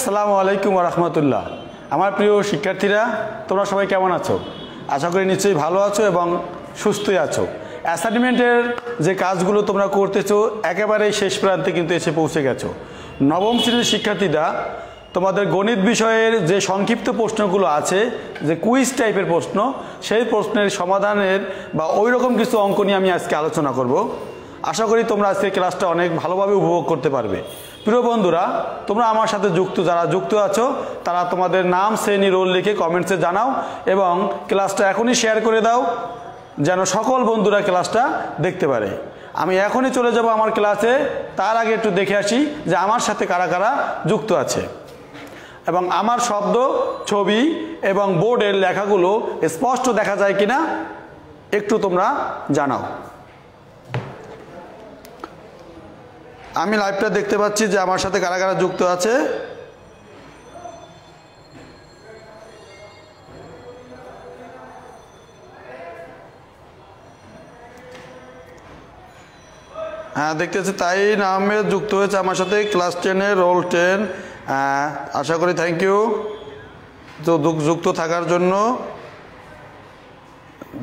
আসসালামু আলাইকুম ওয়া রাহমাতুল্লাহ। আমার প্রিয় শিক্ষার্থীরা, তোমরা সবাই কেমন আছো? আশা করি নিশ্চয়ই ভালো আছো এবং সুস্থই আছো। অ্যাসাইনমেন্টের যে কাজগুলো তোমরা করতেছো একেবারে শেষ প্রান্তে কিন্তু এসে পৌঁছে গেছো। নবম শ্রেণীর শিক্ষার্থীরা, তোমাদের গণিত বিষয়ের যে সংক্ষিপ্ত প্রশ্নগুলো আছে, যে কুইজ টাইপের প্রশ্ন, সেই প্রশ্নের সমাধানের বা ওই রকম কিছু অঙ্ক নিয়ে আমি আজকে আলোচনা করব। আশা করি তোমরা আজকে ক্লাসটা অনেক ভালোভাবে উপভোগ করতে পারবে। প্রিয় বন্ধুরা, তোমরা আমার সাথে যারা যুক্ত আছো তারা তোমাদের নাম, শ্রেণী, রোল লিখে কমেন্টসে জানাও এবং ক্লাসটা এখনই শেয়ার করে দাও যেন সকল বন্ধুরা ক্লাসটা দেখতে পারে। আমি এখনই চলে যাব আমার ক্লাসে, তার আগে একটু দেখে আসি যে আমার সাথে কারা কারা যুক্ত আছে এবং আমার শব্দ, ছবি এবং বোর্ডের লেখাগুলো স্পষ্ট দেখা যায় কিনা একটু তোমরা জানাও। আমি লাইভটা দেখতে পাচ্ছি যে আমার সাথে কারা কারা যুক্ত আছে। হ্যাঁ, দেখতেছি তাইন আহমেদ যুক্ত হয়েছে আমার সাথে, ক্লাস 10-এর রোল 10। আশা করি থ্যাংক ইউ তো যুক্ত থাকার জন্য।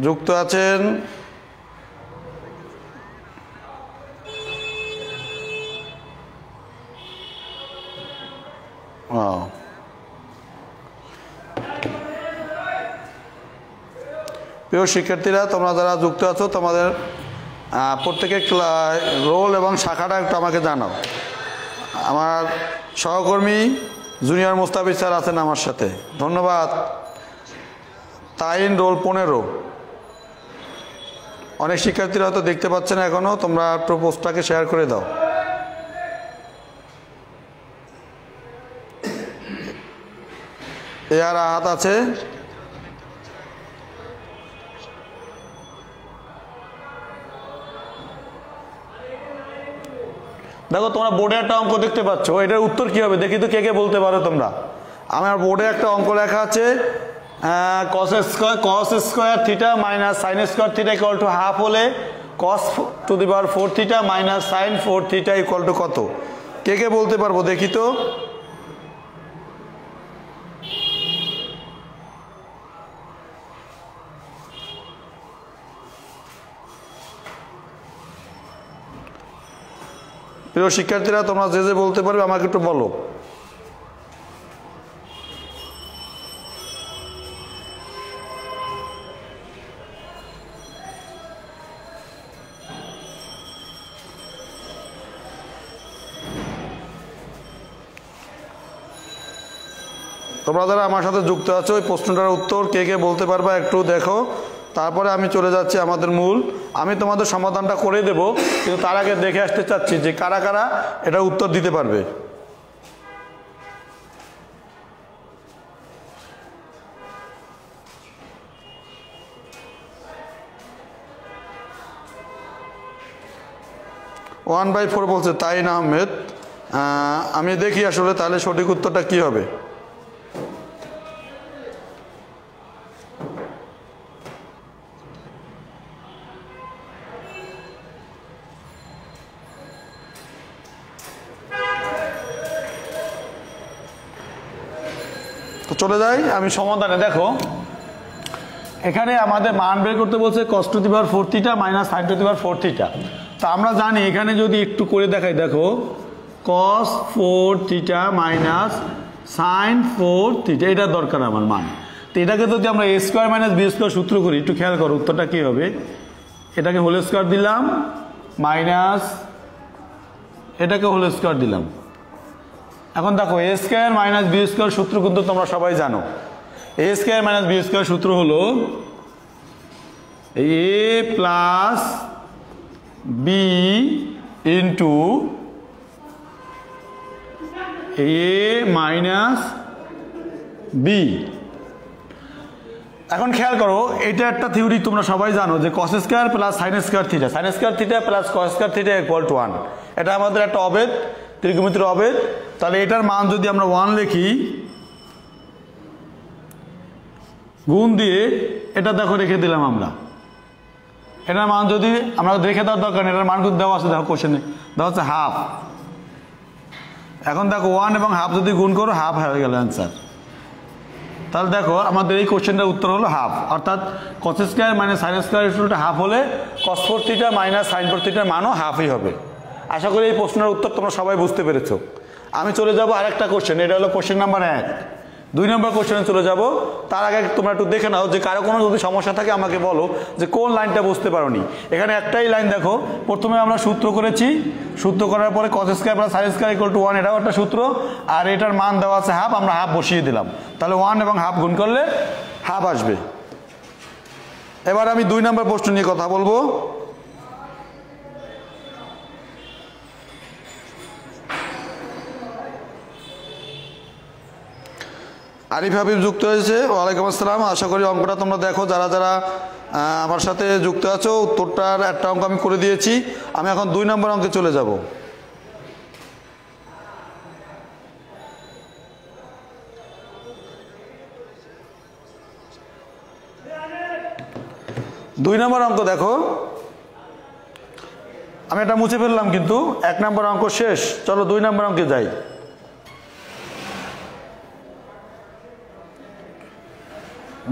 যুক্ত আছেন প্রিয় শিক্ষার্থীরা, তোমরা যারা যুক্ত আছো তোমাদের প্রত্যেকের রোল এবং শাখাটা একটু আমাকে জানাও। আমার সহকর্মী জুনিয়র মোস্তাফিজ স্যার আছেন আমার সাথে, ধন্যবাদ। তাইন রোল 15। অনেক শিক্ষার্থীরা হয়তো দেখতে পাচ্ছেন এখনও, তোমরা একটু পোস্টটাকে শেয়ার করে দাও। আর হাত আছে। দেখো, তোমরা বোর্ডে একটা অঙ্ক দেখতে পাচ্ছ, এটার উত্তর কি হবে দেখি তো, কে কে বলতে পারো তোমরা। আমার বোর্ডে একটা অঙ্ক লেখা আছে, cos square theta minus sine square theta equal to half হলে cos to the power 4 theta minus sine 4 theta equal to কত? কে কে বলতে পারবো দেখি তো। প্রিয় শিক্ষার্থীরা, তোমরা যে যে বলতে পারবে আমাকে একটু বলো। তোমরা যারা আমার সাথে যুক্ত আছো, ওই প্রশ্নটার উত্তর কে কে বলতে পারবা একটু দেখো, তারপরে আমি চলে যাচ্ছি আমাদের মূল। আমি তোমাদের সমাধানটা করে দেব, কিন্তু তার আগে দেখে আসতে চাচ্ছি যে কারা কারা এটা উত্তর দিতে পারবে। ওয়ান বাই 4 বলছে তাইন আহমেদ। আমি দেখি আসলে তাহলে সঠিক উত্তরটা কি হবে। তো চলে যাই আমি সমাধানে। দেখো, এখানে আমাদের মান বের করতে বলছে cos two the power 4 theta minus sign two the power 4 theta. তো আমরা জানি এখানে যদি একটু করে দেখাই, দেখো cos 4 theta minus sine 4 theta, এটা দরকার আমার মান। তো এটাকে যদি আমরা a square minus b square সূত্র করি, একটু খেয়াল করো উত্তরটা কী হবে। এটাকে হোল স্কোয়ার দিলাম মাইনাস এটাকে হোল স্কোয়ার দিলাম। এখন দেখো a square minus b square সূত্র কিন্তু তোমরা সবাই জানো। a square minus b square সূত্র হলো a plus b into a minus b। এখন খেয়াল করো, এটা একটা থিওরি তোমরা সবাই জানো যে cos square plus sign square theta, sign square theta plus cos square theta equal two 1। এটা আমাদের একটা অবেদ, ত্রিকোণমিতির অবেদ। তাহলে এটার মান যদি আমরা 1 লিখি, গুণ দিয়ে এটা দেখো রেখে দিলাম আমরা। এটার মান যদি আমরা রেখে দেওয়ার দরকার নেই, এটার মান কিন্তু দেওয়া আছে, দেখো কোশ্চেনে দেওয়া আছে হাফ। এখন দেখো 1 এবং হাফ যদি গুণ করো হাফ হয়ে গেল অ্যান্সার। তাহলে দেখো আমাদের এই কোশ্চেনটার উত্তর হলো হাফ, অর্থাৎ cos square minus sine square equal half হলে cos 4 থিটা মাইনাস সাইন 4 থিটার মানও হাফই হবে। আশা করি এই প্রশ্নের উত্তর তোমরা সবাই বুঝতে পেরেছো। আমি চলে যাব আরেকটা কোশ্চেন, এটা হলো কোশ্চেন নাম্বার 1। 2 নম্বর কোশ্চেনে চলে যাব। তার আগে তোমরা একটু দেখে নাও যে কারো কোনো যদি সমস্যা থাকে আমাকে বলো যে কোন লাইনটা বুঝতে পারোনি। এখানে একটাই লাইন দেখো, প্রথমে আমরা সূত্র করেছি, সূত্র করার পরে cos square plus sine square equal to 1, এটাও একটা সূত্র, আর এটার মান দেওয়া আছে হাফ, আমরা হাফ বসিয়ে দিলাম, তাহলে 1 এবং হাফ গুণ করলে হাফ আসবে। এবার আমি 2 নম্বর প্রশ্ন নিয়ে কথা বলবো। আরিফ হাবিব যুক্ত হয়েছে, ওয়ালাইকুম আসসালাম। আশা করি অঙ্কটা তোমরা দেখো, যারা যারা আমার সাথে যুক্ত আছো। উত্তরটার একটা অঙ্ক আমি করে দিয়েছি, আমি এখন 2 নম্বর অঙ্কে চলে যাব। দুই নম্বর অঙ্ক দেখো, আমি এটা মুছে ফেললাম কিন্তু 1 নম্বর অঙ্ক শেষ। চলো 2 নম্বর অঙ্কে যাই।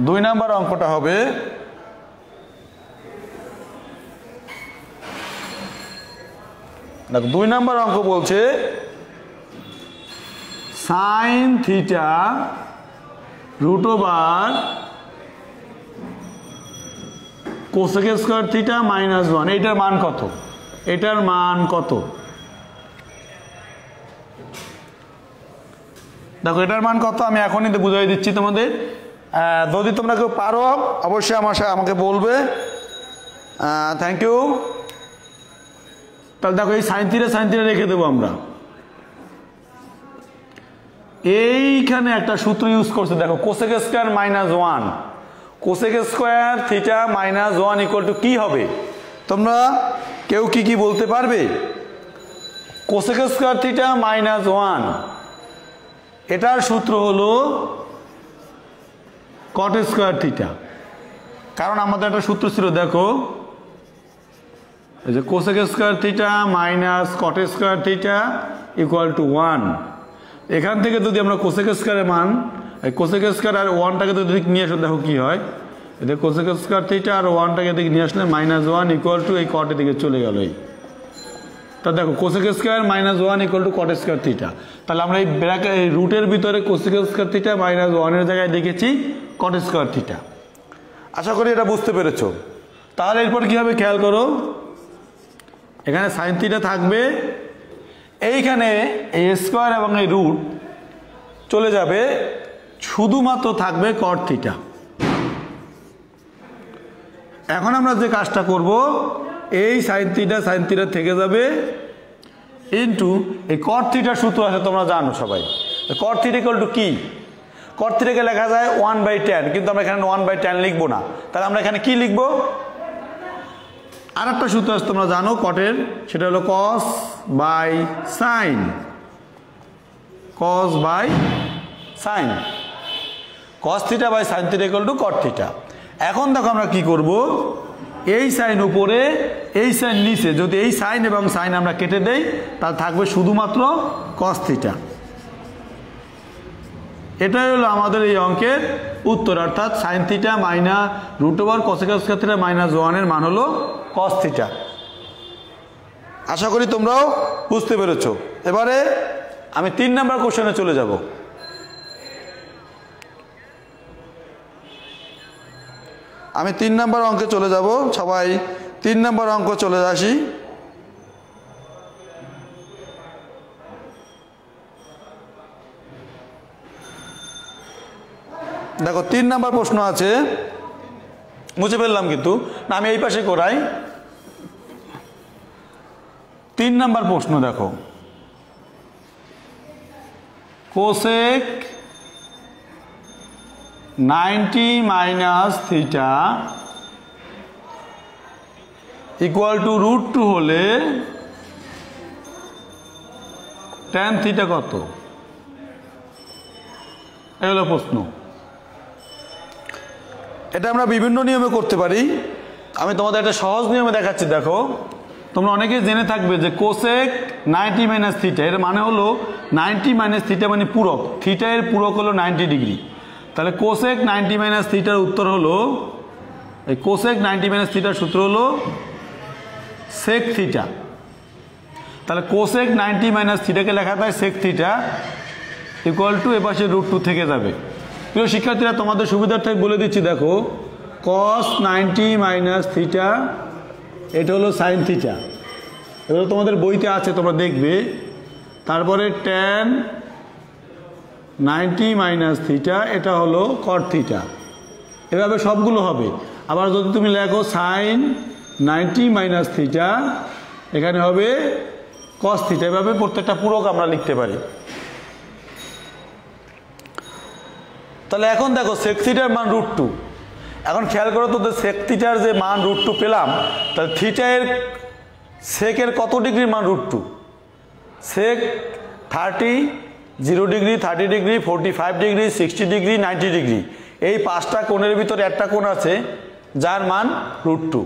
2 নম্বর অঙ্কটা হবে দেখো, 2 নম্বর অঙ্ক বলছে sine theta root over cosec square theta minus 1, এটার মান কত? এটার মান কত? দেখো এটার মান কত আমি এখনই বুঝিয়ে দিচ্ছি তোমাদের। যদি তোমরা কেউ পারো অবশ্যই আমাকে বলবে। Thank you. তাহলে দেখো এই সাইন থিটা রেখে দেবো আমরা। এইখানে একটা সূত্র ইউজ করছে দেখো, cosec square minus 1, cosec square theta minus 1 equal to কি হবে? তোমরা কেউ কি বলতে পারবে? কোসেক স্কয়ার থিটা মাইনাস 1 এটার সূত্র হলো কট স্কয়ার থিটা। কারণ আমাদের একটা সূত্র ছিল দেখো, এই যে কোসেক স্কয়ার থিটা মাইনাস কট স্কয়ার থিটা ইকুয়াল টু 1। এখান থেকে যদি আমরা কোসেক স্কয়ারের মান, কোসেক স্কয়ার আর 1টাকে যদি নিয়ে আসো দেখো কি হয়, এটা কোসেক স্কয়ার থিটা আর 1টাকে দিকে নিয়ে আসলে মাইনাস 1 ইকুয়াল টু এই কটের দিকে চলে গেল। এই তা দেখো cosec square minus 1 equal to caught square theta. তাহলে আমরা এই ব্র্যাকেট এই রুটের ভিতরে কোসেক স্কয়ার থিটা মাইনাস 1 এর জায়গায় লিখেছি কট স্কয়ার থিটা। আশা করি এটা বুঝতে পেরেছো। তাহলে এরপর কি হবে খেয়াল করো, এখানে সাইন থিটা থাকবে, এইখানে এই স্কয়ার এবং এই রুট চলে যাবে, শুধুমাত্র থাকবে কট থিটা। এখন আমরা যে কাজটা করব, এই সাইন থিটা থেকে যাবে ইনটু এই কট থিটার সূত্র আছে তোমরা জানো সবাই, কট থিটা ইকুয়াল টু কি? কট থিটাকে লেখা যায় 1/10, কিন্তু আমরা এখানে 1/10 লিখবো না। তাহলে আমরা এখানে কি লিখবো? আর একটা সূত্র আছে তোমরা জানো কটের, সেটা হলো cos by sine. Cos by sine, cos theta by sine theta equal to cot theta. এখন দেখো আমরা কি করব, এই সাইন উপরে এই সাইন নিচে, যদি এই সাইন এবং সাইন আমরা কেটে দেই তাহলে থাকবে শুধুমাত্র কস থিটা। এটাই হলো আমাদের এই অঙ্কের উত্তর, অর্থাৎ sine theta minus root over cosec square theta minus 1 এর মান হলো কস থিটা। আশা করি তোমরাও বুঝতে পেরেছো। এবারে আমি 3 নম্বর কোশ্চেনে চলে যাব। আমি 3 নম্বর অঙ্কে চলে যাব। সবাই 3 নম্বর অঙ্ক চলে আসি। দেখো 3 নম্বর প্রশ্ন আছে, মুছে ফেললাম কিন্তু না, আমি এই পাশে করাই। 3 নম্বর প্রশ্ন দেখো, cosec 90 minus theta equal to root 2 হলে ট্যান থিটা কত? এই হলো প্রশ্ন। এটা আমরা বিভিন্ন নিয়মে করতে পারি, আমি তোমাদের একটা সহজ নিয়মে দেখাচ্ছি। দেখো তোমরা অনেকেই জেনে থাকবে যে কোসেক 90 মাইনাস থিটা, এর মানে হলো 90 মাইনাস থিটা মানে পূরক, থিটা এর পূরক হলো 90 ডিগ্রি। তাহলে কোসেক 90 মাইনাস থিটার উত্তর হলো, এই কোসেক 90 মাইনাস থিটার সূত্র হলো সেক থিটা। তাহলে কোসেক 90 মাইনাস থিটাকে লেখা যায় সেক থিটা ইকুয়াল টু এপাশে √2 থেকে যাবে। প্রিয় শিক্ষার্থীরা, তোমাদের সুবিধার্থে বলে দিচ্ছি, দেখো cos 90 মাইনাস থিটা এটা হলো সাইন থিটা, এগুলো তোমাদের বইতে আছে, তোমরা দেখবে। তারপরে tan 90 মাইনাস থিটা এটা হলো কট থিটা, এভাবে সবগুলো হবে। আবার যদি তুমি লেখো সাইন 90 মাইনাস থিটা এখানে হবে কস থিটা, এভাবে প্রত্যেকটা পূরক আমরা লিখতে পারি। তাহলে এখন দেখো সেক থিটার মান √2। এখন খেয়াল করো তো, সেক থিটার যে মান √2 পেলাম, তাহলে থিটা এর সেকের কত ডিগ্রির মান √2? সেক 30, 0 degree, 30 degree, 45 degree, 60 degree, 90 degree, এই 5টা কোণের ভিতরে একটা কোণ আছে যার মান √2।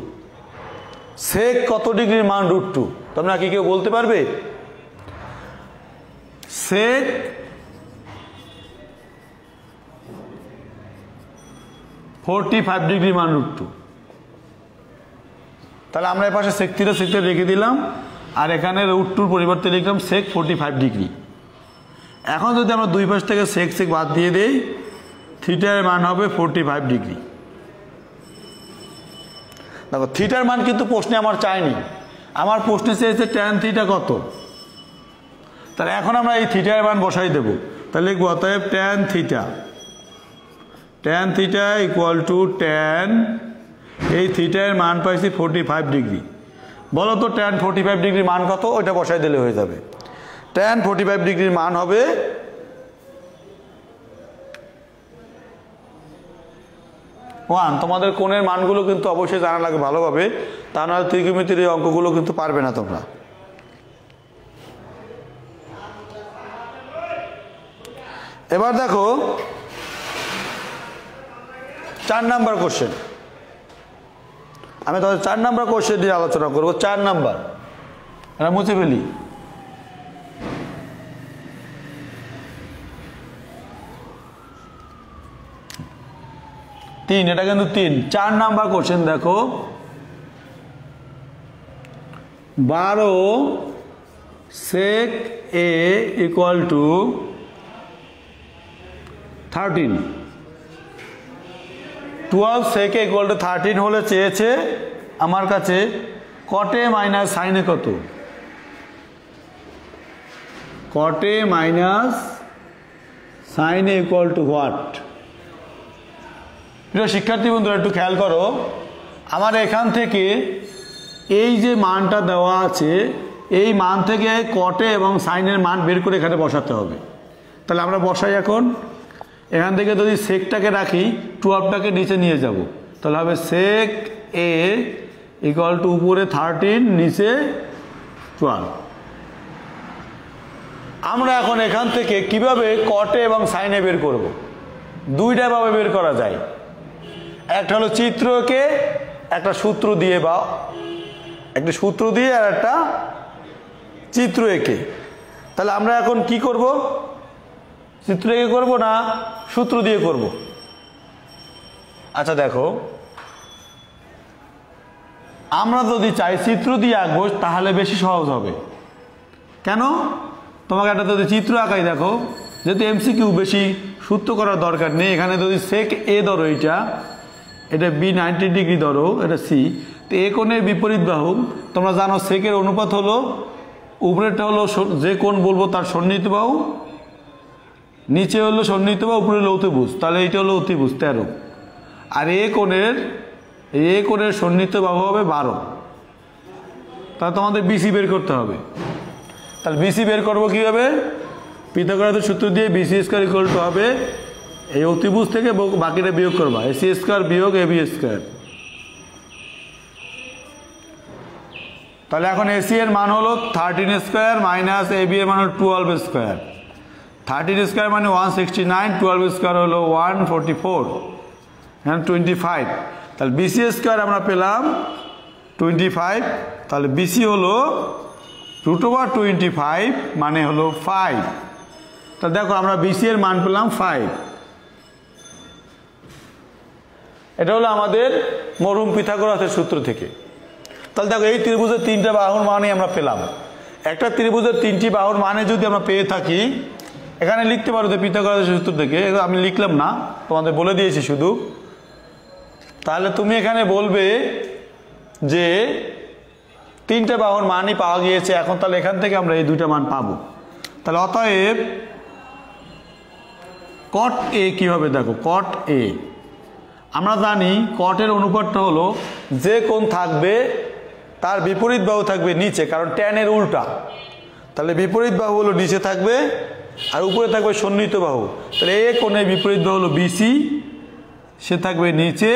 সেক কত ডিগ্রির মান √2 তোমরা কি কেউ বলতে পারবে? সেক 45 ডিগ্রি মান √2। তাহলে আমরা এর পাশে সেক থিটা রেখে দিলাম, আর এখানে √2 পরিবর্তে লিখলাম সেক 45 ডিগ্রি। এখন যদি আমরা দুই পাশ থেকে সেক বাদ দিয়ে দেই, থিটার মান হবে 45 ডিগ্রি। দেখো থিটার মান কিন্তু প্রশ্নে আমার চাইনি, আমার প্রশ্নে চেয়েছে ট্যান থিটা কত। তাহলে এখন আমরা এই থিটার মান বসাই দেব। তাহলে লিখব অতএব tan theta equal two tan, এই থিটার মান পাইছি 45 ডিগ্রি। বলো তো ট্যান 45 ডিগ্রির মান কত? ওইটা বসাই দিলে হয়ে যাবে। ট্যান 45 ডিগ্রির মান হবে 1। তোমাদের কোণের মানগুলো কিন্তু অবশ্যই জানা লাগে ভালোভাবে, তা নাহলে ত্রিকোণমিতির এই অঙ্কগুলো কিন্তু পারবে না তোমরা। এবার দেখো 4 নাম্বার কোশ্চেন, আমি তাহলে 4 নাম্বার কোশ্চেন নিয়ে আলোচনা করবো। 4 নাম্বার এটা মুছে ফেলি। এটা কিন্তু 3। 4 নাম্বার কোশ্চেন দেখো, 12 sec A equal to 13। 12 sec A equal to 13 হলে চেয়েছে আমার কাছে কটে মাইনাস সাইনে কত? কটে মাইনাস সাইনে ইকুয়াল টু হোয়াট? প্রিয় শিক্ষার্থী বন্ধুরা একটু খেয়াল করো, আমার এখান থেকে এই যে মানটা দেওয়া আছে, এই মান থেকে কটে এবং সাইনের মান বের করে এখানে বসাতে হবে। তাহলে আমরা বসাই। এখন এখান থেকে যদি সেকটাকে রাখি, 12টাকে নিচে নিয়ে যাব, তাহলে হবে সেক এ ইকুয়াল টু উপরে 13 নিচে 12। আমরা এখন এখান থেকে কিভাবে কটে এবং সাইনে বের করব? দুইটা ভাবে বের করা যায়। একটা হলো চিত্রকে একটা সূত্র দিয়ে, বা একটা সূত্র দিয়ে আর একটা চিত্র এঁকে। তাহলে আমরা এখন কি করব? চিত্র এঁকে করব না সূত্র দিয়ে করব? আচ্ছা দেখো, আমরা যদি চাই চিত্র দিয়ে আঁকবো তাহলে বেশি সহজ হবে। কেন? তোমাকে একটা যদি চিত্র আঁকাই, দেখো যেহেতু এমসিকিউ বেশি সূত্র করার দরকার নেই। এখানে যদি সেক এ ধরো, এটা বি 90 ডিগ্রি ধরো, এটা সি, তো এ কোণের বিপরীত বাহু। তোমরা জানো সেকের অনুপাত হলো, উপরেরটা হলো যে কোণ বলবো তার সন্নিহিত বাহু, নিচে হলো সন্নিহিত বাহু, উপরে হলো অতিভুজ। তাহলে এইটা হলো অতিভুজ 13, আর এ কোণের সন্নিহিত বাহু হবে 12। তাহলে তোমাদের বিসি বের করতে হবে। তাহলে বিসি বের করবো কীভাবে? পিথাগোরাসের সূত্র দিয়ে বিসি স্কয়ার ইকুয়াল টু হবে এই অতিভুজ থেকে বাকিটা বিয়োগ করবা, এসি স্কয়ার বিয়োগ এবি স্কয়ার। তাহলে এখন এসি এর মান হলো 13 স্কয়ার মাইনাস এবি এর মান হলো 12 স্কয়ার। 13 স্কয়ার মানে 169, 12 স্কয়ার হলো 144, এখানে 25। তাহলে বিসি স্কয়ার আমরা পেলাম 25 তাহলে বিসি হলো √25 মানে হলো 5। তা দেখো আমরা বিসি এর মান পেলাম 5। এটা হলো আমাদের মরহুম পিথাগোরাসের সূত্র থেকে। তাহলে দেখো এই ত্রিভুজের 3টা বাহুর মানই আমরা পেলাম। একটা ত্রিভুজের 3টি বাহুর মানে যদি আমরা পেয়ে থাকি, এখানে লিখতে পারো যে পিথাগোরাসের সূত্র থেকে, আমি লিখলাম না, তোমাদের বলে দিয়েছি শুধু। তাহলে তুমি এখানে বলবে যে 3টে বাহুর মানই পাওয়া গিয়েছে, এখন তাহলে এখান থেকে আমরা এই 2টা মান পাবো। তাহলে অতএব কট এ কি হবে দেখো, কট এ আমরা জানি কটের অনুপাতটা হলো যে কোণ থাকবে তার বিপরীত বাহু থাকবে নিচে, কারণ ট্যান এর উল্টা। তাহলে বিপরীত বাহু হলো নিচে থাকবে আর উপরে থাকবে সন্নিহিত বাহু। তাহলে এ কোণের বিপরীত বাহু হলো বিসি, সে থাকবে নিচে,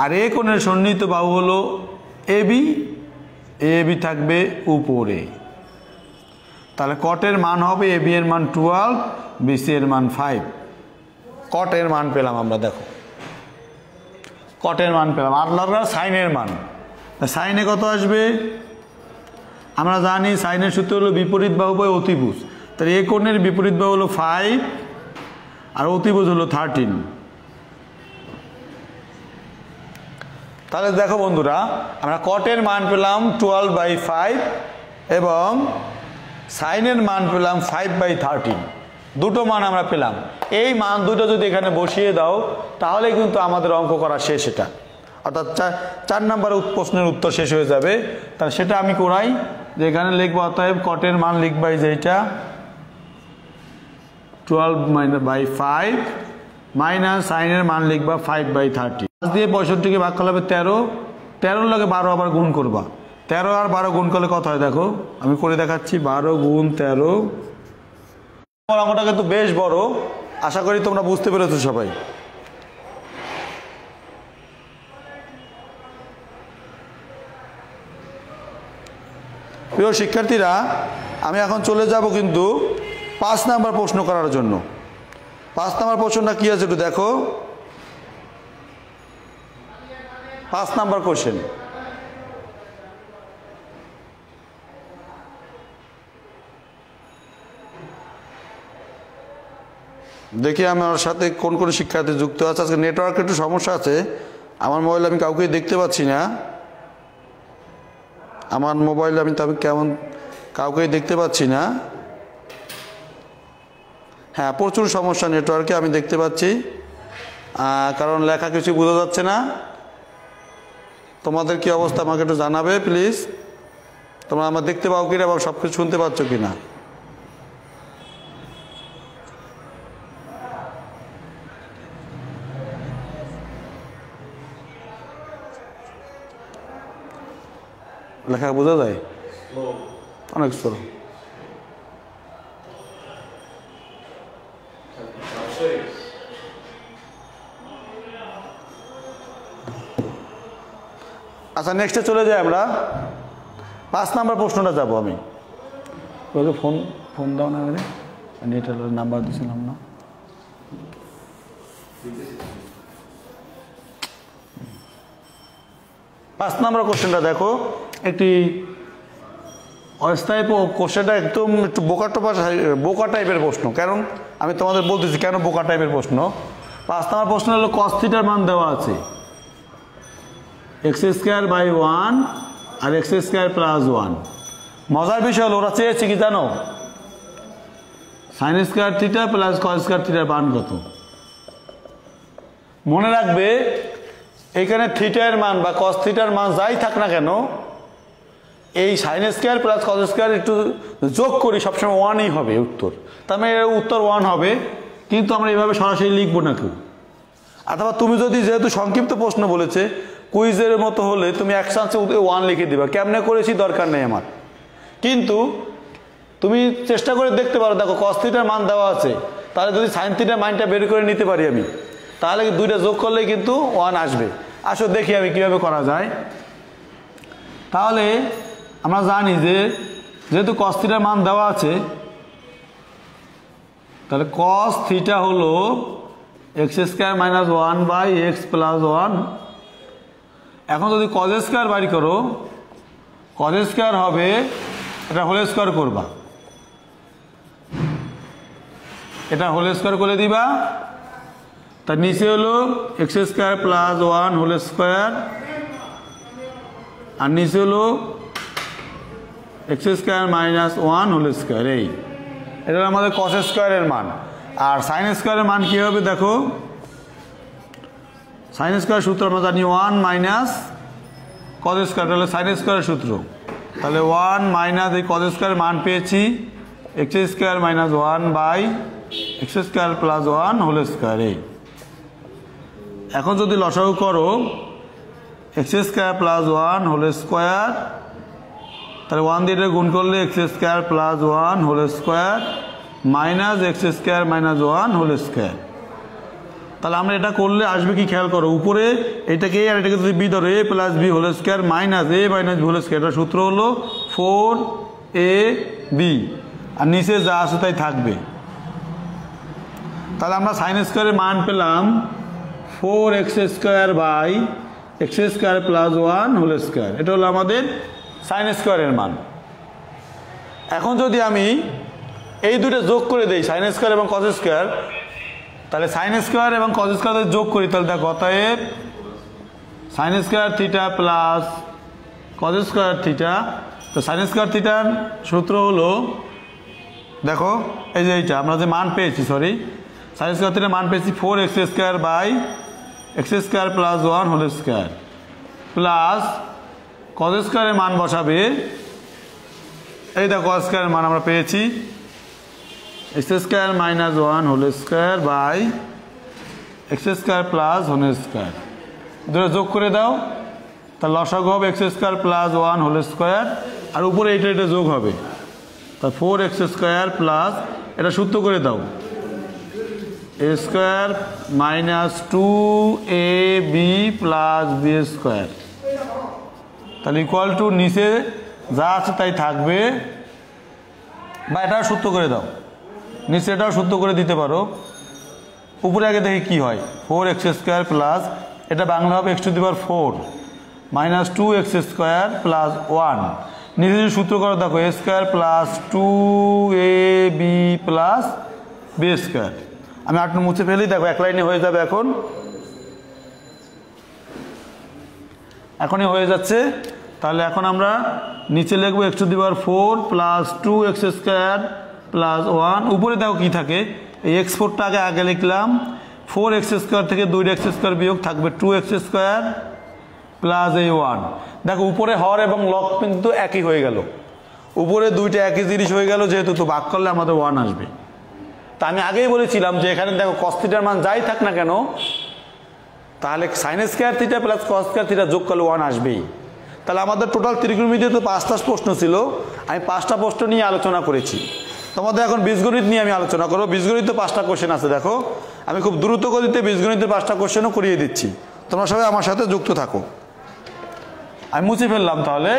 আর এ কোণের সন্নিহিত বাহু হলো এবি, এবি থাকবে উপরে। তাহলে কটের মান হবে এবি এর মান 12, বিসি এর মান 5। কটের মান পেলাম আমরা, দেখো কটের মান পেলাম। আর লাগলো সাইনের মান। সাইনে কত আসবে? আমরা জানি সাইনের সূত্র হলো বিপরীত বাহু বাই অতিভুজ। তাহলে এ কোণের বিপরীত বাহু হলো 5 আর অতিভুজ হলো 13। তাহলে দেখো বন্ধুরা, আমরা কটের মান পেলাম 12/5 এবং সাইনের মান পেলাম 5/13। দুটো মান আমরা পেলাম। এই মান দুটো যদি এখানে বসিয়ে দাও তাহলে কিন্তু আমাদের অঙ্ক করা শেষ। এটা অর্থাৎ 4 নম্বর প্রশ্নের উত্তর শেষ হয়ে যাবে। তাহলে সেটা আমি করাই, যে এখানে লিখবো অতএব কটের মান লিখবাই যে এটা 12/5 মাইনাস সাইনের মান লিখবা 5/30 দিয়ে 65কে ভাগ করলে হবে 13, 13 লাগে 12 আবার গুণ করবা। 13 আর 12 গুণ করলে কত হয় দেখো, আমি করে দেখাচ্ছি। 12 গুণ 13। অঙ্কটা কিন্তু বেশ বড়, আশা করি তোমরা বুঝতে পেরেছো সবাই। প্রিয় শিক্ষার্থীরা, আমি এখন চলে যাব কিন্তু 5 নাম্বার প্রশ্ন করার জন্য। 5 নাম্বার প্রশ্নটা কি আছে একটু দেখো। 5 নাম্বার কোশ্চেন, দেখি আমার সাথে কোন কোন শিক্ষার্থী যুক্ত আছে। আজকে নেটওয়ার্ক একটু সমস্যা আছে, আমার মোবাইল আমি কাউকে দেখতে পাচ্ছি না। আমার মোবাইল আমি কেমন কাউকেই দেখতে পাচ্ছি না। হ্যাঁ, প্রচুর সমস্যা নেটওয়ার্কে আমি দেখতে পাচ্ছি, কারণ লেখা কিছু বোঝা যাচ্ছে না। তোমাদের কি অবস্থা আমাকে একটু জানাবে প্লিজ। তোমরা আমার দেখতে পাও কিনা এবং সব কিছু শুনতে পাচ্ছ কিনা। লেখা বোঝা যায় অনেক স্লো। আচ্ছা, নেক্সটে চলে যাই আমরা। 5 নাম্বার প্রশ্নটা যাব আমি। ফোন দাও না, নেটের নাম্বার দিয়েছিলাম না। 5 নাম্বার কোশ্চেনটা দেখো, একটি অস্থায়ী কোশ্চেনটা একদম একটু বোকা টাইপের প্রশ্ন। কারণ আমি তোমাদের বলতেছি কেন বোকা টাইপের প্রশ্ন। 5 নাম্বার প্রশ্ন হলো cos থিটার মান দেওয়া আছে x²/1 আর x² + 1। মজার বিষয় হলো ওরা চেয়েছে কি জানো, sin² থিটা প্লাস cos² থিটার মান কত। মনে রাখবে এখানে থিটার মান বা cos থিটার মান যাই থাক না কেন, এই sin² + cos² একটু যোগ করি সবসময় 1ই হবে উত্তর। তার মানে উত্তর 1 হবে, কিন্তু আমরা এইভাবে সরাসরি লিখবো না কেউ। অথবা তুমি যদি, যেহেতু সংক্ষিপ্ত প্রশ্ন বলেছে, কুইজের মতো হলে তুমি এক চান্সে 1 লিখে দিবা। কেমনে করেছি দরকার নেই আমার, কিন্তু তুমি চেষ্টা করে দেখতে পারো। দেখো cos থিটার মান দেওয়া আছে, তাহলে যদি sin থিটার মানটা বের করে নিতে পারি আমি, তাহলে দুইটা যোগ করলে কিন্তু 1 আসবে। আসো দেখি আমি কিভাবে করা যায়। তাহলে আমরা জানি যে যেহেতু cos থিটার মান দেওয়া আছে, তাহলে cos থিটা হলো x² - 1/x + 1। এখন যদি cos² বাড়ি করো কজ স্কোয়ার হবে, এটা হোল স্কোয়ার করবা, এটা হোল স্কোয়ার করে দিবা। তার নিচে হলো x square plus 1 whole square, আর নিচে হলো x square minus 1 whole square. এই এটা আমাদের কস স্কোয়ারের মান। আর সাইন স্কোয়ারের মান কী হবে দেখো, সাইন স্কোয়ার সূত্র আমরা জানি 1 মাইনাস কজ স্কোয়ার, তাহলে সাইন স্কোয়ারের সূত্র, তাহলে 1 মাইনাস এই কজ স্কোয়ারের মান পেয়েছি x square minus 1 by x square plus 1 whole square. এই এখন যদি লসাগু করো x square plus 1 whole square, তাহলে 1 দিয়ে গুণ করলে x square plus 1 whole square minus x square minus 1 whole square. তাহলে আমরা এটা করলে আসবে কি খেয়াল করো, উপরে এটাকে আর এটাকে যদি বি ধরো, A plus B whole square minus A minus B whole square, এটা সূত্র হলো 4ab, আর নিচে যা আছে তাই থাকবে। তাহলে আমরা সাইন স্কোয়ারের মান পেলাম 4x square by x square plus 1 whole square, এটা হলো আমাদের সাইন স্কোয়ারের মান। এখন যদি আমি এই দুটো যোগ করে দিই সাইন স্কোয়ার এবং কজ স্কোয়ার, তাহলে সাইন স্কোয়ার এবং কজ স্কোয়ার যোগ করি, তাহলে দেখো অতএব sign square theta plus cos square theta. তো সাইন স্কোয়ার থিটার সূত্র হলো দেখো এই যে এইটা আমরা যে মান পেয়েছি, সরি সাইন স্কোয়ার থিটার মান পেয়েছি 4x square by x square plus 1 whole square plus cos স্কোয়ারের মান বসাবে, এই দেখো কজ স্কোয়ারের মান আমরা পেয়েছি x square minus 1 whole square by x square plus 1 square, দুটো যোগ করে দাও, তার লসাগু হবে x square plus 1 whole square, আর উপরে এইটা এটা যোগ হবে, তা 4x স্কোয়ার প্লাস এটা সূত্র করে দাও A square minus 2ab plus B square, তাহলে ইকুয়াল টু নিচে যা আছে তাই থাকবে, বা এটাও সূত্র করে দাও, নিচে এটাও সূত্র করে দিতে পারো। উপরে আগে দেখি কি হয়, 4x স্কোয়ার প্লাস এটা বাংলা হবে x to the power 4 minus 2x square plus 1, নিচে যদি সূত্র করো দেখো A square plus 2ab plus B square. আমি 8 মুছে ফেলি, দেখো এক লাইনে হয়ে যাবে, এখনই হয়ে যাচ্ছে। তাহলে এখন আমরা নিচে লিখবো x to the power 4 plus 2x square plus 1, উপরে দেখো কি থাকে, এই x4টাকে আগে লিখলাম, 4x স্কোয়ার থেকে 2x স্কোয়ার বিয়োগ থাকবে 2x স্কোয়ার প্লাস এই 1। দেখো উপরে হর এবং লব কিন্তু একই হয়ে গেল, উপরে দুইটা একই জিনিস হয়ে গেল, যেহেতু তো ভাগ করলে আমাদের 1 আসবে। তা আমি আগেই বলেছিলাম যে এখানে দেখো কস থিটার মান যাই থাক না কেন, তাহলে sign square theta plus cos square theta যোগ করলে 1 আসবেই। তাহলে আমাদের টোটাল ত্রিকোণমিতিতে তো 5টা প্রশ্ন ছিল, আমি 5টা প্রশ্ন নিয়ে আলোচনা করেছি। তোমাদের এখন বীজগণিত নিয়ে আমি আলোচনা করবো। বীজগণিতে 5টা কোশ্চেন আছে, দেখো আমি খুব দ্রুত গতিতে বীজগণিতের 5টা কোশ্চেনও করিয়ে দিচ্ছি, তোমরা সবাই আমার সাথে যুক্ত থাকো। আমি মুছে ফেললাম, তাহলে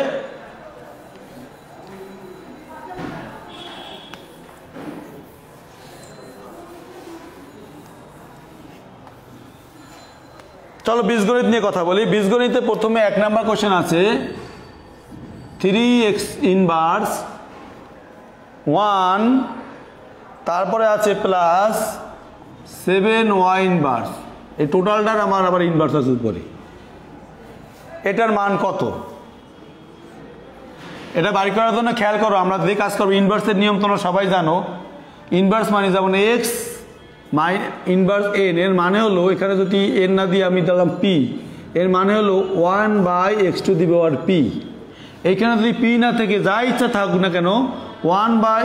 চলো বীজগণিত নিয়ে কথা বলি। বীজগণিতে প্রথমে 1 নাম্বার কোশ্চেন আছে 3x ইনভার্স 1, তারপরে আছে প্লাস 7y ইনভার্স, এই টোটালটার আমার আবার ইনভার্স আছে উপরে, এটার মান কত? এটা বাড়ি করার জন্য খেয়াল করো, আমরা যে কাজ করবো ইনভার্সের নিয়ম তোমরা সবাই জানো। ইনভার্স মানে যেমন x ইনভার্স n, এর মানে হলো এখানে যদি n না দিয়ে আমি দিলাম p, এর মানে হলো 1 by x to the power p। এইখানে যদি p না থেকে যা ইচ্ছা থাকুক না কেন 1 বাই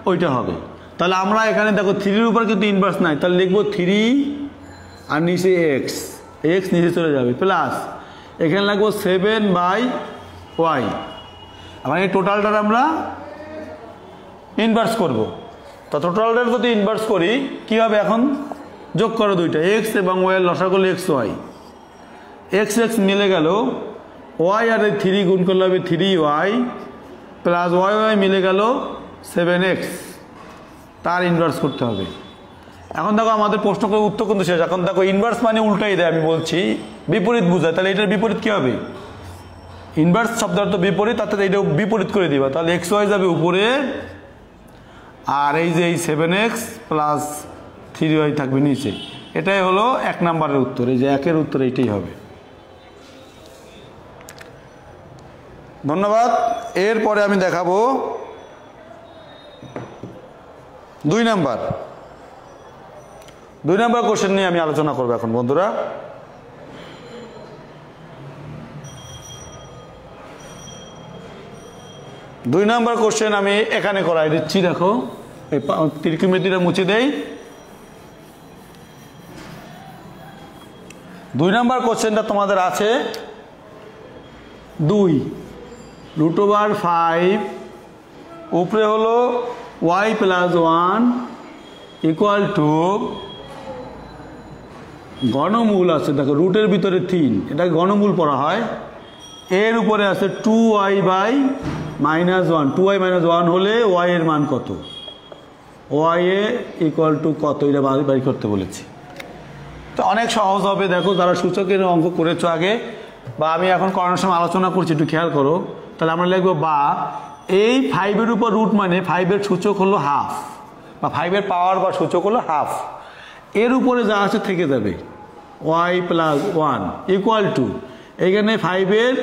ওইটা হবে। তাহলে আমরা এখানে দেখো 3 এর উপর কিন্তু ইনভার্স নাই, তাহলে লিখবো 3 আর নিচে x নিচে চলে যাবে, প্লাস এখানে লাগবো 7 বাই y। আবার এই টোটালটার আমরা ইনভার্স করব। তো টোটালটার যদি ইনভার্স করি কি হবে, এখন যোগ করো দুইটা x এবং y এর লসাগু করলে xy, x মিলে গেল, y আর 3 গুণ করলে হবে 3y প্লাস y মিলে গেল 7x, তার ইনভার্স করতে হবে। এখন দেখো আমাদের প্রশ্ন করে উত্তর কিন্তু শেষ। এখন দেখো ইনভার্স মানে উল্টাই দেয়, আমি বলছি বিপরীত বোঝায়, তাহলে এটার বিপরীত কি হবে? ইনভার্স শব্দের অর্থ বিপরীত, অর্থাৎ এইটা বিপরীত করে দিবা, তাহলে এক্স ওয়াই যাবে উপরে, আর এই যে এই 7x প্লাস 3y থাকবে নিচে। এটাই হলো 1 নম্বরের উত্তর। এই যে 1-এর উত্তর এইটাই হবে। ধন্যবাদ। এরপরে আমি দেখাবো 2 নাম্বার কোশ্চেন নিয়ে আমি আলোচনা করবো এখন বন্ধুরা। দুই নাম্বার কোশ্চেন আমি এখানে করাই দিচ্ছি। দেখো এই ত্রিকোণমিতিটা মুছে দেই। 2 নাম্বার কোশ্চেনটা তোমাদের আছে 2 √5 উপরে হলো y + 1 = ঘনমূল আছে। দেখো রুটের ভিতরে 3, এটা ঘনমূল পড়া হয়। এর উপরে আছে 2y - 1, 2y - 1 হলে y এর মান কত, y = কত, এটা বাড়ি করতে বলেছি। তো অনেক সহজ হবে। দেখো যারা সূচকের অঙ্ক করেছো আগে, বা আমি এখন করানোর সময় আলোচনা করছি, একটু খেয়াল করো। তাহলে আমরা লিখবো বা এই 5-এর উপর রুট মানে 5-এর সূচক হলো হাফ, বা 5-এর পাওয়ার বা সূচক হলো হাফ। এর উপরে যা আছে থেকে যাবে y + 1 = এখানে 5-এর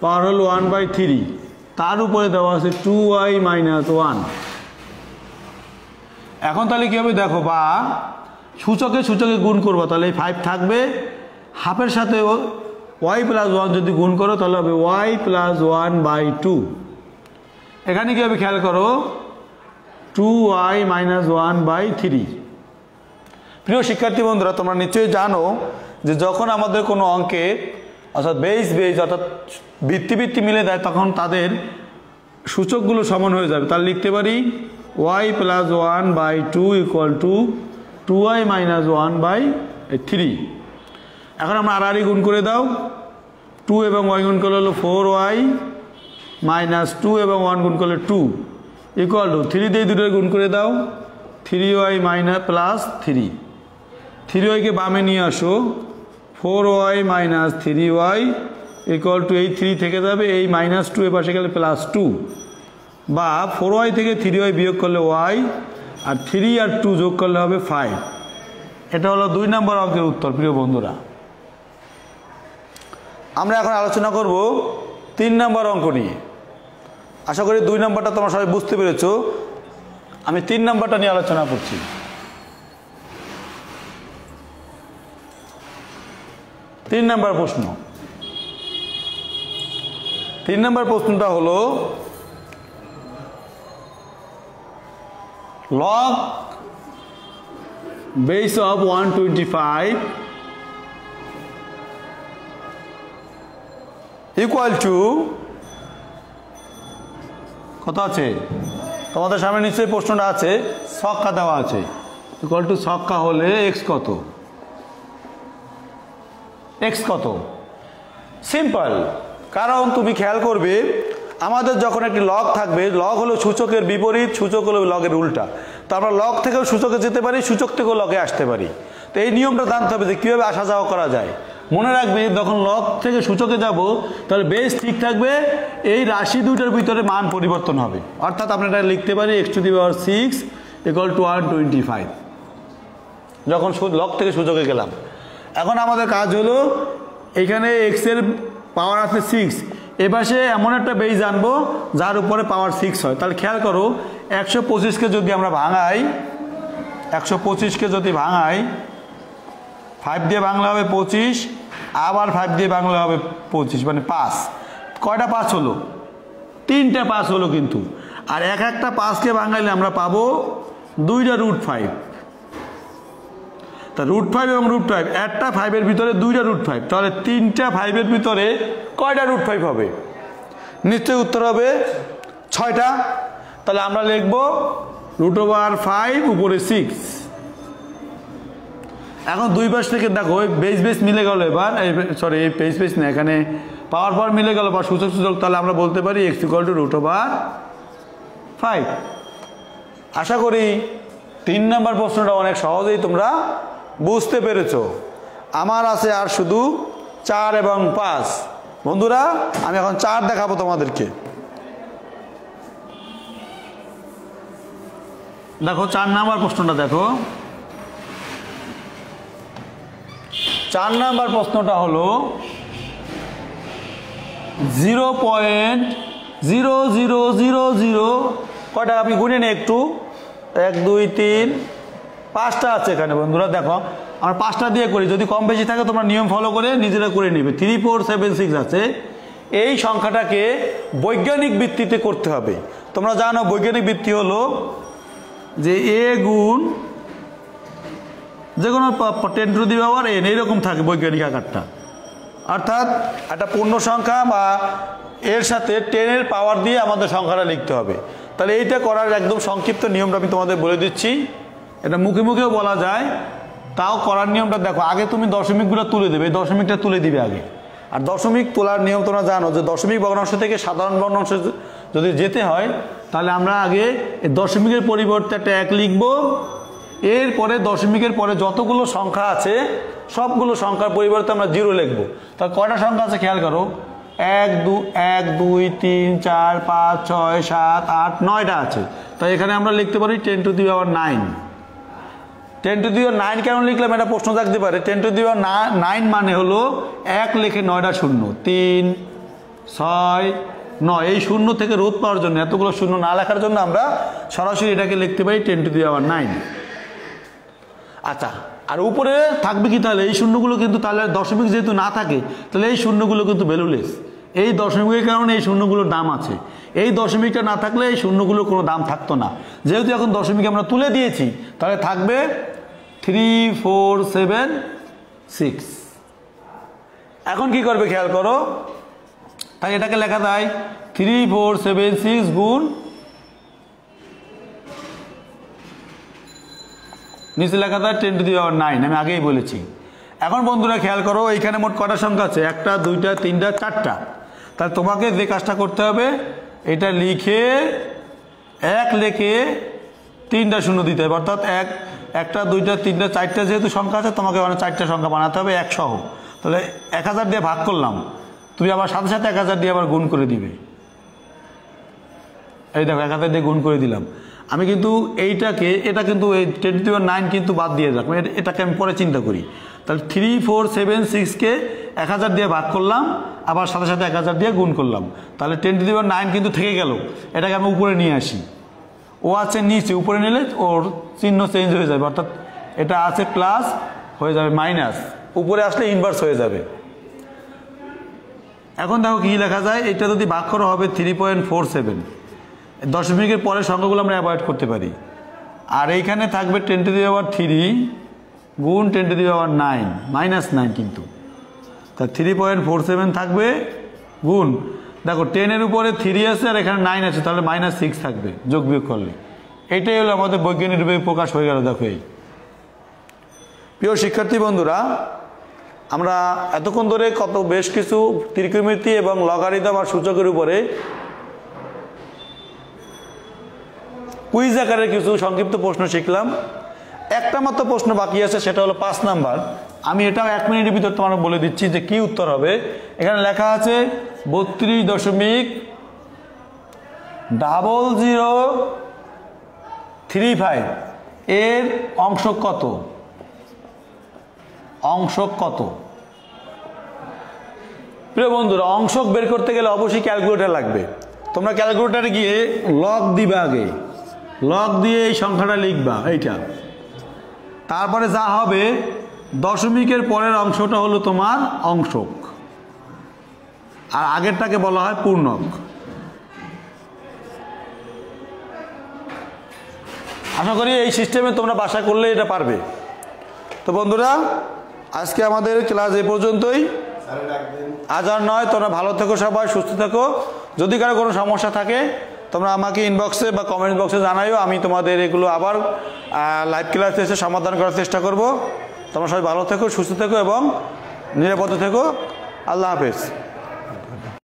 পাওয়ার হলো 1/3, তার উপরে দেওয়া আছে 2y - 1। এখন তাহলে কি হবে দেখো, বা সূচকে গুণ করবো, তাহলে এই 5 থাকবে, হাফের সাথে y + 1 যদি গুণ করো তাহলে হবে y + 1/2। এখানে কি হবে খেয়াল করো, 2y - 1/3। প্রিয় শিক্ষার্থী বন্ধুরা, তোমরা নিশ্চয়ই জানো যে যখন আমাদের কোনো অঙ্কে অর্থাৎ বেস অর্থাৎ ভিত্তি মিলে দেয়, তখন তাদের সূচকগুলো সমান হয়ে যাবে। তাহলে লিখতে পারি y + 1/2 = 2y - 1/3। এখন আমরা আড়াআড়ি গুণ করে দাও, 2 এবং y গুণ করলে হলো 4y - 2 এবং 1 গুণ করলে 2 = 3 দিয়ে দুটোর গুণ করে দাও, 3y - 3। 3y কে বামে নিয়ে আসো, 4y - 3y = এই 3 থেকে যাবে, এই -2 এ পাশে গেলে +2, বা 4y থেকে 3y বিয়োগ করলে y, আর 3 আর 2 যোগ করলে হবে 5। এটা হলো 2 নম্বর অঙ্কের উত্তর। প্রিয় বন্ধুরা, আমরা এখন আলোচনা করব 3 নম্বর অঙ্ক নিয়ে। আশা করি 2 নম্বরটা তোমরা সবাই বুঝতে পেরেছো। আমি 3 নম্বরটা নিয়ে আলোচনা করছি। 3 নম্বর প্রশ্ন। 3 নম্বর প্রশ্নটা হলো log base of 125 = কত আছে তোমাদের সামনে নিশ্চয়ই প্রশ্নটা আছে, ছক্কা দেওয়া আছে, = ছক্কা হলে x কত, সিম্পল। কারণ তুমি খেয়াল করবে আমাদের যখন একটি লগ থাকবে, লগ হলো সূচকের বিপরীত, সূচক হলো লগের উল্টা। তো আমরা লগ থেকেও সূচকে যেতে পারি, সূচক থেকেও লগে আসতে পারি। তো এই নিয়মটা জানতে হবে যে কীভাবে আসা যাওয়া করা যায়। মনে রাখবে যখন লগ থেকে সূচকে যাব, তাহলে বেস ঠিক থাকবে, এই রাশি দুইটার ভিতরে মান পরিবর্তন হবে। অর্থাৎ আমরা এটা লিখতে পারি x⁶ = 125 যখন লগ থেকে সূচকে গেলাম। এখন আমাদের কাজ হলো এখানে x এর পাওয়ার আছে 6, এপাশে এমন একটা বেস জানবো যার উপরে পাওয়ার 6 হয়। তাহলে খেয়াল করো 125কে যদি আমরা ভাঙাই, 125কে যদি ভাঙাই, 5 দিয়ে বাংলা হবে 25, আবার 5 দিয়ে বাংলা হবে 25, মানে 5। কয়টা 5 হলো? 3টে 5 হলো কিন্তু। আর একটা 5কে ভাঙাইলে আমরা পাবো 2টা √5। তা √5 এবং √5, একটা 5-এর ভিতরে 2টা √5, তাহলে 3টা 5-এর ভিতরে কয়টা √5 হবে? নিশ্চয়ই উত্তর হবে 6টা। তাহলে আমরা লিখব √5 উপরে 6। এখন দুই পাশ থেকে দেখো বেস মিলে গেল, এবার সরি এই বেস না, এখানে পাওয়ার মিলে গেল বা সূচক। তাহলে আমরা বলতে পারি x = √5। আশা করি 3 নম্বর প্রশ্নটা অনেক সহজেই তোমরা বুঝতে পেরেছো। আমার আছে আর শুধু 4 এবং 5। বন্ধুরা আমি এখন 4 দেখাবো তোমাদেরকে। দেখো 4 নাম্বার প্রশ্নটা দেখো। 4 নাম্বার প্রশ্নটা হলো 0.0000 কয়টা আপনি গুনে নেই একটু, 1 2 3 5টা আছে এখানে বন্ধুরা। দেখো আমরা 5টা দিয়ে করি, যদি কম বেশি থাকে তোমরা নিয়ম ফলো করে নিজেরা করে নেবে। 3476 আছে। এই সংখ্যাটাকে বৈজ্ঞানিক ভিত্তিতে করতে হবে। তোমরা জানো বৈজ্ঞানিক ভিত্তি হলো যে a গুণ যে কোনো 10 টু দি পাওয়ার n এইরকম থাকে বৈজ্ঞানিক আকারটা, অর্থাৎ একটা পূর্ণ সংখ্যা বা এর সাথে 10 এর পাওয়ার দিয়ে আমাদের সংখ্যাটা লিখতে হবে। তাহলে এইটা করার একদম সংক্ষিপ্ত নিয়মটা আমি তোমাদের বলে দিচ্ছি। এটা মুখে মুখেও বলা যায়, তাও করার নিয়মটা দেখো। আগে তুমি দশমিকগুলো তুলে দেবে, দশমিকটা তুলে দিবে আগে। আর দশমিক তোলার নিয়ম তোমরা জানো যে দশমিক ভগ্নাংশ থেকে সাধারণ ভগ্নাংশ যদি যেতে হয় তাহলে আমরা আগে এই দশমিকের পরিবর্তে একটা 1 লিখব, এরপরে দশমিকের পরে যতগুলো সংখ্যা আছে সবগুলো সংখ্যার পরিবর্তে আমরা 0 লিখব। তাহলে কয়টা সংখ্যা আছে খেয়াল করো, 1 2 3 4 5 6 7 8 9টা আছে। তাই এখানে আমরা লিখতে পারি 10 two the power 9। 10 two the পাওয়ার 9 কেন লিখলাম এটা প্রশ্ন থাকতে পারে। 10 টু দি পাওয়ার 9 মানে হলো 1 লিখে 9টা শূন্য, 3 6 9। এই শূন্য থেকে রোধ পাওয়ার জন্য, এতগুলো শূন্য না লেখার জন্য আমরা সরাসরি এটাকে লিখতে পারি 10 টু দি পাওয়ার 9। আচ্ছা, আর উপরে থাকবে কি তাহলে এই শূন্যগুলো, কিন্তু তাহলে দশমিক যেহেতু না থাকে তাহলে এই শূন্যগুলো কিন্তু ভ্যালুলেস। এই দশমিকের কারণে এই শূন্যগুলোর দাম আছে। এই দশমিকটা না থাকলে এই শূন্যগুলোর কোনো দাম থাকতো না। যেহেতু এখন দশমিক আমরা তুলে দিয়েছি তাহলে থাকবে 3 4 7 6। এখন কি করবে খেয়াল করো, তাই এটাকে লেখা যায় 3 4 7 6 গুণ নিচে লেখা যায় 10 টু দি পাওয়ার 9। আমি আগেই বলেছি। এখন বন্ধুরা খেয়াল করো এইখানে মোট কটা সংখ্যা আছে, 1টা 2টা 3টা 4টা। তাহলে তোমাকে যে কাজটা করতে হবে এটা লিখে 1 লিখে 3টা শূন্য দিতে হবে, অর্থাৎ 1টা 2টা 3টা 4টা যেহেতু সংখ্যা আছে তোমাকে মানে 4টা সংখ্যা বানাতে হবে 1 সহ। তাহলে 1000 দিয়ে ভাগ করলাম, তুমি আবার সাথে সাথে 1000 দিয়ে আবার গুণ করে দিবে। এই দেখো 1000 দিয়ে গুণ করে দিলাম আমি, কিন্তু এইটাকে এটা কিন্তু এই 10 টু দি পাওয়ার 9 কিন্তু বাদ দিয়ে রাখবো, এটাকে আমি পরে চিন্তা করি। তাহলে 3 4 7 6কে 1000 দিয়ে ভাগ করলাম, আবার সাথে সাথে 1000 দিয়ে গুণ করলাম। তাহলে 10 টু দি পাওয়ার 9 কিন্তু থেকে গেল। এটাকে আমি উপরে নিয়ে আসি, ও আছে নিচে, উপরে নিলে ওর চিহ্ন চেঞ্জ হয়ে যাবে, অর্থাৎ এটা আছে প্লাস হয়ে যাবে মাইনাস, উপরে আসলে ইনভার্স হয়ে যাবে। এখন দেখো কি লেখা যায়, এটা যদি ভাগ করা হবে 3.47। দশমিকের পরের সংখ্যাগুলো আমরা অ্যাভয়েড করতে পারি। আর এইখানে থাকবে 10 টু দি পাওয়ার 3 গুণ 10 টু দি পাওয়ার 9 মাইনাস 9, কিন্তু তা 3.47 থাকবে গুণ, দেখো 10 এর উপরে 3 আছে আর এখানে 9 আছে, তাহলে -6 থাকবে যোগ বিয়োগ করলে। এটাই হলো আমাদের বৈজ্ঞানিক রূপে প্রকাশ হয়ে গেল। দেখো এই প্রিয় শিক্ষার্থী বন্ধুরা, আমরা এতক্ষণ ধরে বেশ কিছু ত্রিকোণমিতি এবং লগারিদম আর সূচকের উপরে কুইজ আকারের কিছু সংক্ষিপ্ত প্রশ্ন শিখলাম। একটা মাত্র প্রশ্ন বাকি আছে, সেটা হলো 5 নাম্বার। আমি এটাও 1 মিনিটের ভিতর তোমাকে বলে দিচ্ছি যে কি উত্তর হবে। এখানে লেখা আছে 32.0035 এর অংশক কত? অংশক কত? প্রিয় বন্ধুরা, অংশক বের করতে গেলে অবশ্যই ক্যালকুলেটর লাগবে। তোমরা ক্যালকুলেটরে গিয়ে লগ দিবা, আগে লগ দিয়ে এই সংখ্যাটা লিখবা এইটা, তারপরে যা হবে দশমিকের পরের অংশটা হলো তোমার অংশক, আর আগেরটাকে বলা হয় পূর্ণক। আশা করি এই সিস্টেমে তোমরা বাসা করলে এটা পারবে। তো বন্ধুরা, আজকে আমাদের ক্লাস এ পর্যন্তই। আজ আর নয়, তোমরা ভালো থেকো, সবাই সুস্থ থেকো। যদি কারো কোনো সমস্যা থাকে তোমরা আমাকে ইনবক্সে বা কমেন্ট বক্সে জানাইও, আমি তোমাদের এগুলো আবার লাইভ ক্লাসে এসে সমাধান করার চেষ্টা করব। তোমরা সবাই ভালো থেকো, সুস্থ থেকো এবং নিরাপদে থেকো। আল্লাহ হাফেজ।